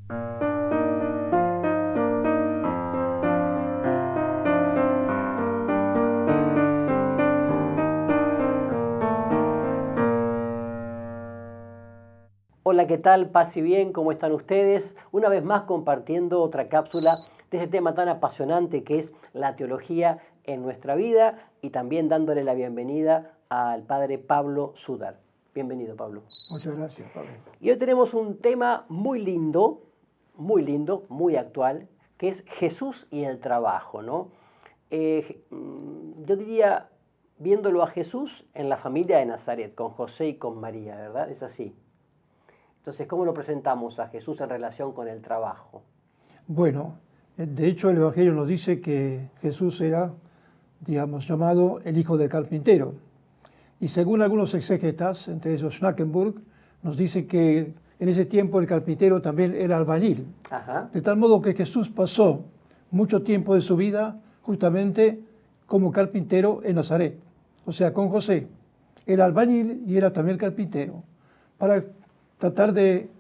Hola, ¿qué tal? Paz y bien, ¿cómo están ustedes? Una vez más compartiendo otra cápsula de este tema tan apasionante que es la teología en nuestra vida y también dándole la bienvenida al padre Pablo Sudar. Bienvenido, Pablo. Muchas gracias, Pablo. Y hoy tenemos un tema muy lindo, muy actual, que es Jesús y el trabajo, ¿no? Yo diría, viéndolo a Jesús en la familia de Nazaret, con José y con María, ¿verdad? Es así. Entonces, ¿cómo lo presentamos a Jesús en relación con el trabajo? Bueno, de hecho el Evangelio nos dice que Jesús era, digamos, llamado el hijo del carpintero. Y según algunos exégetas, entre ellos Schnackenburg, nos dice que en ese tiempo el carpintero también era albañil. Ajá. De tal modo que Jesús pasó mucho tiempo de su vida justamente como carpintero en Nazaret. O sea, con José. Era albañil y era también carpintero. Para tratar de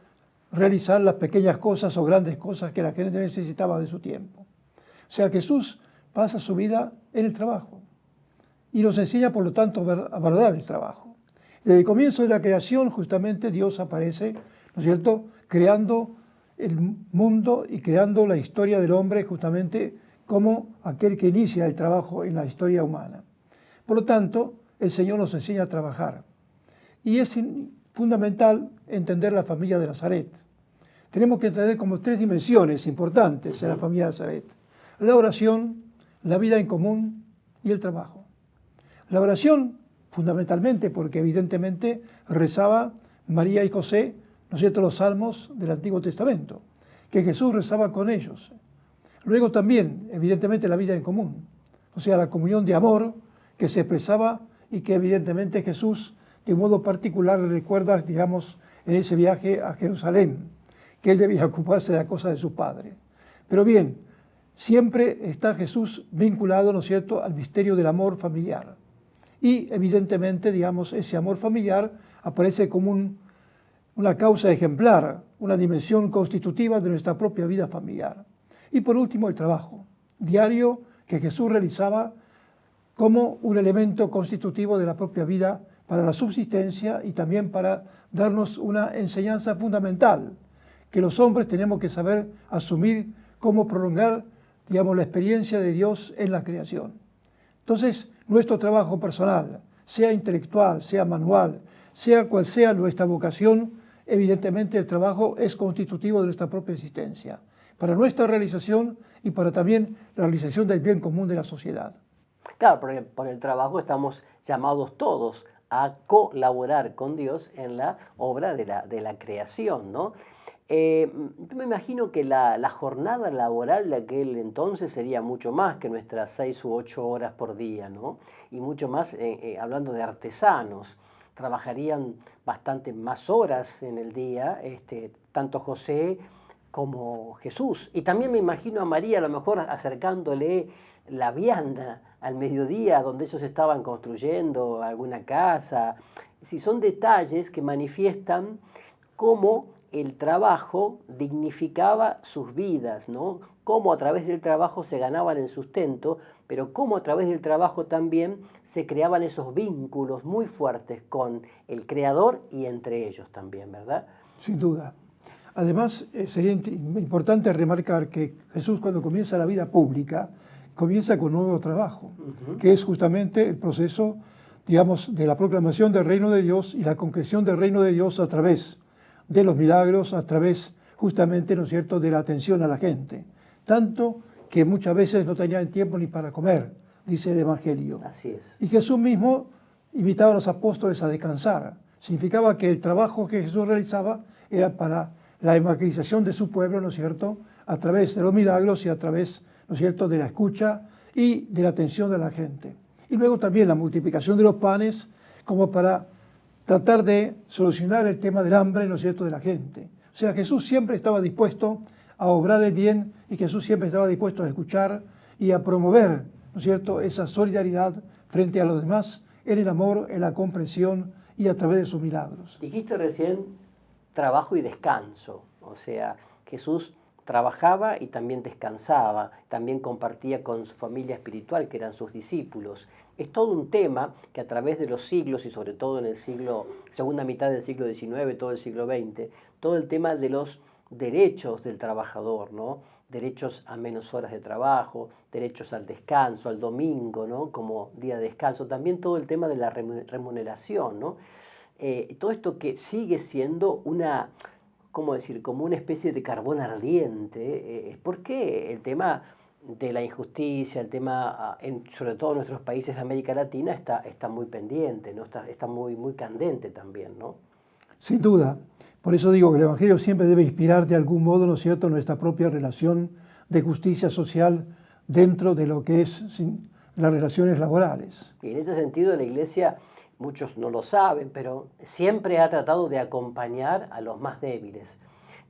realizar las pequeñas cosas o grandes cosas que la gente necesitaba de su tiempo. O sea, Jesús pasa su vida en el trabajo y nos enseña, por lo tanto, a valorar el trabajo. Desde el comienzo de la creación, justamente, Dios aparece, ¿no es cierto?, creando el mundo y creando la historia del hombre justamente como aquel que inicia el trabajo en la historia humana. Por lo tanto, el Señor nos enseña a trabajar. Y es fundamental entender la familia de Nazaret. Tenemos que entender como tres dimensiones importantes en la familia de Nazaret: la oración, la vida en común y el trabajo. La oración, fundamentalmente, porque evidentemente rezaba María y José, ¿no es cierto?, los salmos del Antiguo Testamento, que Jesús rezaba con ellos. Luego también, evidentemente, la vida en común, o sea, la comunión de amor que se expresaba y que evidentemente Jesús de modo particular recuerda, digamos, en ese viaje a Jerusalén, que él debía ocuparse de la cosa de su padre. Pero bien, siempre está Jesús vinculado, ¿no es cierto?, al misterio del amor familiar. Y evidentemente, digamos, ese amor familiar aparece como una causa ejemplar, una dimensión constitutiva de nuestra propia vida familiar. Y por último, el trabajo diario que Jesús realizaba como un elemento constitutivo de la propia vida para la subsistencia y también para darnos una enseñanza fundamental, que los hombres tenemos que saber asumir cómo prolongar, digamos, la experiencia de Dios en la creación. Entonces, nuestro trabajo personal, sea intelectual, sea manual, sea cual sea nuestra vocación, evidentemente el trabajo es constitutivo de nuestra propia existencia, para nuestra realización y para también la realización del bien común de la sociedad. Claro, porque por el trabajo estamos llamados todos a colaborar con Dios en la obra de la creación, ¿no? Yo me imagino que la jornada laboral de aquel entonces sería mucho más que nuestras 6 u 8 horas por día, ¿no? Y mucho más, hablando de artesanos, trabajarían bastante más horas en el día, tanto José como Jesús. Y también me imagino a María a lo mejor acercándole la vianda al mediodía donde ellos estaban construyendo alguna casa. Si son detalles que manifiestan cómo el trabajo dignificaba sus vidas, ¿no? Cómo a través del trabajo se ganaban el sustento, pero cómo a través del trabajo también se creaban esos vínculos muy fuertes con el Creador y entre ellos también, ¿verdad? Sin duda. Además, sería importante remarcar que Jesús, cuando comienza la vida pública, comienza con un nuevo trabajo, que es justamente el proceso, digamos, de la proclamación del reino de Dios y la concreción del reino de Dios a través de los milagros, a través justamente, ¿no es cierto?, de la atención a la gente. Tanto que muchas veces no tenían tiempo ni para comer, dice el Evangelio. Así es. Y Jesús mismo invitaba a los apóstoles a descansar. Significaba que el trabajo que Jesús realizaba era para la evangelización de su pueblo, ¿no es cierto?, a través de los milagros y a través, ¿no es cierto?, de la escucha y de la atención de la gente. Y luego también la multiplicación de los panes como para tratar de solucionar el tema del hambre, ¿no es cierto?, de la gente. O sea, Jesús siempre estaba dispuesto a obrar el bien y Jesús siempre estaba dispuesto a escuchar y a promover, ¿no es cierto?, esa solidaridad frente a los demás en el amor, en la comprensión y a través de sus milagros. Dijiste recién trabajo y descanso, o sea, Jesús trabajaba y también descansaba, también compartía con su familia espiritual, que eran sus discípulos. Es todo un tema que a través de los siglos, y sobre todo en el segunda mitad del siglo XIX, todo el siglo XX, todo el tema de los derechos del trabajador, ¿no? Derechos a menos horas de trabajo, derechos al descanso, al domingo, ¿no? Como día de descanso, también todo el tema de la remuneración, ¿no? Todo esto que sigue siendo una, ¿cómo decir?, como una especie de carbón ardiente. ¿Por qué el tema de la injusticia, el tema, sobre todo en nuestros países de América Latina, está muy pendiente, ¿no? Está muy candente también, ¿no? Sin duda. Por eso digo que el Evangelio siempre debe inspirar de algún modo, ¿no es cierto?, nuestra propia relación de justicia social dentro de lo que es las relaciones laborales. Y en ese sentido la Iglesia, muchos no lo saben, pero siempre ha tratado de acompañar a los más débiles.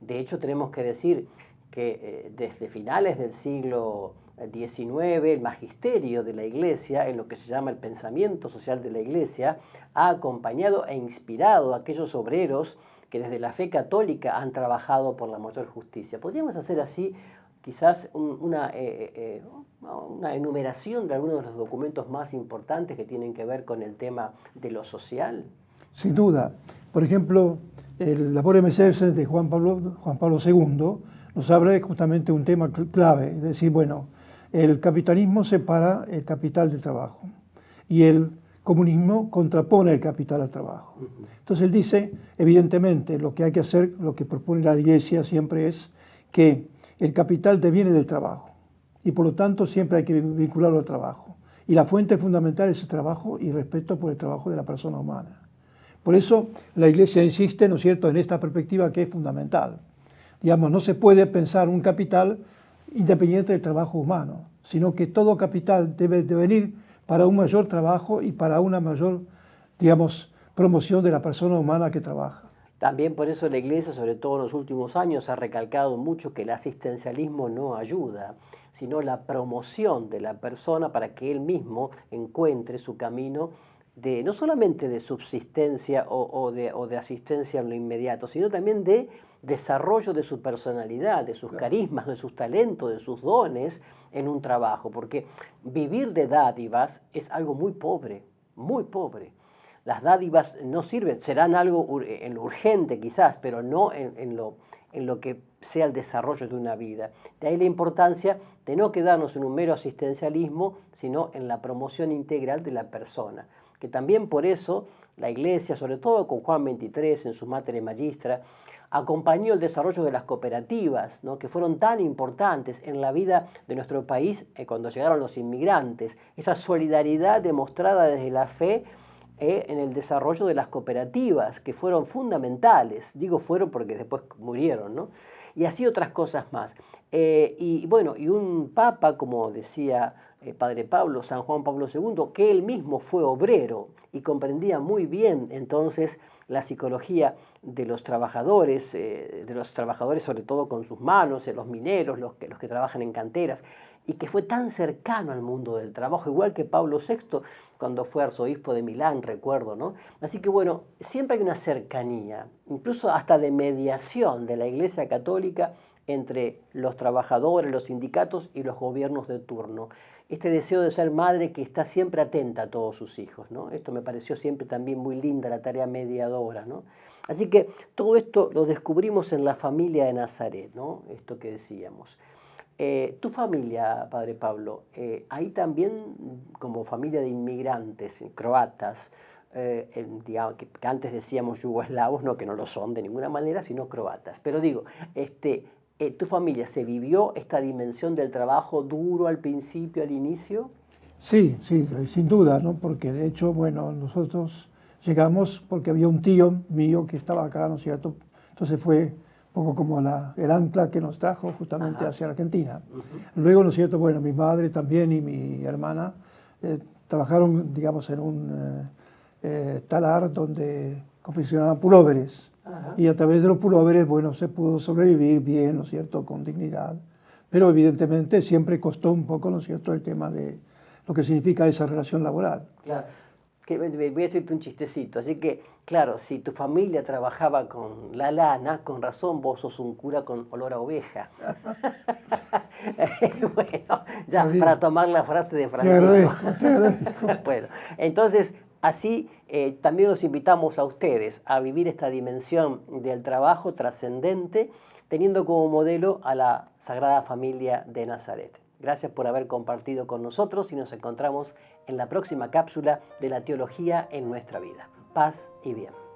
De hecho, tenemos que decir que desde finales del siglo XIX, el magisterio de la Iglesia, en lo que se llama el pensamiento social de la Iglesia, ha acompañado e inspirado a aquellos obreros que desde la fe católica han trabajado por la mayor justicia. Podríamos hacer así quizás una enumeración de algunos de los documentos más importantes que tienen que ver con el tema de lo social. Sin duda. Por ejemplo, el Laborem Exercens de Juan Pablo II nos habla de justamente un tema clave, es decir, bueno, el capitalismo separa el capital del trabajo y el comunismo contrapone el capital al trabajo. Entonces él dice, evidentemente, lo que hay que hacer, lo que propone la Iglesia siempre es que el capital deviene del trabajo y por lo tanto siempre hay que vincularlo al trabajo. Y la fuente fundamental es el trabajo y respeto por el trabajo de la persona humana. Por eso la Iglesia insiste, ¿no es cierto?, en esta perspectiva que es fundamental. Digamos, no se puede pensar un capital independiente del trabajo humano, sino que todo capital debe venir para un mayor trabajo y para una mayor, digamos, promoción de la persona humana que trabaja. También por eso la Iglesia, sobre todo en los últimos años, ha recalcado mucho que el asistencialismo no ayuda, sino la promoción de la persona para que él mismo encuentre su camino de no solamente de subsistencia o de asistencia en lo inmediato, sino también de desarrollo de su personalidad, de sus carismas, de sus talentos, de sus dones en un trabajo, porque vivir de dádivas es algo muy pobre, muy pobre. Las dádivas no sirven, serán algo en lo urgente quizás, pero no en lo que sea el desarrollo de una vida. De ahí la importancia de no quedarnos en un mero asistencialismo, sino en la promoción integral de la persona. Que también por eso la Iglesia, sobre todo con Juan XXIII en su Mater Magistra, acompañó el desarrollo de las cooperativas, ¿no?, que fueron tan importantes en la vida de nuestro país cuando llegaron los inmigrantes. Esa solidaridad demostrada desde la fe en el desarrollo de las cooperativas, que fueron fundamentales. Digo fueron porque después murieron, ¿no? Y así otras cosas más. Y bueno, y un papa, como decía Padre Pablo, San Juan Pablo II, que él mismo fue obrero y comprendía muy bien entonces la psicología de los trabajadores sobre todo con sus manos, los mineros, los que trabajan en canteras, y que fue tan cercano al mundo del trabajo, igual que Pablo VI cuando fue arzobispo de Milán, recuerdo, ¿no? Así que bueno, siempre hay una cercanía, incluso hasta de mediación de la Iglesia Católica entre los trabajadores, los sindicatos y los gobiernos de turno. Este deseo de ser madre que está siempre atenta a todos sus hijos, ¿no? Esto me pareció siempre también muy linda, la tarea mediadora, ¿no? Así que todo esto lo descubrimos en la familia de Nazaret, ¿no? Esto que decíamos. Tu familia, Padre Pablo, ahí también como familia de inmigrantes croatas, digamos, que antes decíamos yugoslavos, no, que no lo son de ninguna manera, sino croatas. Pero digo, ¿tu familia se vivió esta dimensión del trabajo duro al principio, al inicio? Sí, sí, sin duda, ¿no? Porque de hecho, bueno, nosotros llegamos porque había un tío mío que estaba acá, ¿no es cierto? Entonces fue un poco como el ancla que nos trajo justamente hacia Argentina. Luego, ¿no es cierto? Bueno, mi madre también y mi hermana trabajaron, digamos, en un talar donde confeccionaban pulóveres. Y a través de los pulóveres, bueno, se pudo sobrevivir bien, ¿no es cierto?, con dignidad. Pero evidentemente siempre costó un poco, ¿no es cierto?, el tema de lo que significa esa relación laboral. Claro. que voy a decirte un chistecito. Así que, claro, si tu familia trabajaba con la lana, con razón vos sos un cura con olor a oveja. Bueno, Está ya, bien. para tomar la frase de Te Francisco. agradezco, te agradezco. Bueno, entonces, así también los invitamos a ustedes a vivir esta dimensión del trabajo trascendente, teniendo como modelo a la Sagrada Familia de Nazaret. Gracias por haber compartido con nosotros y nos encontramos en la próxima cápsula de la teología en nuestra vida. Paz y bien.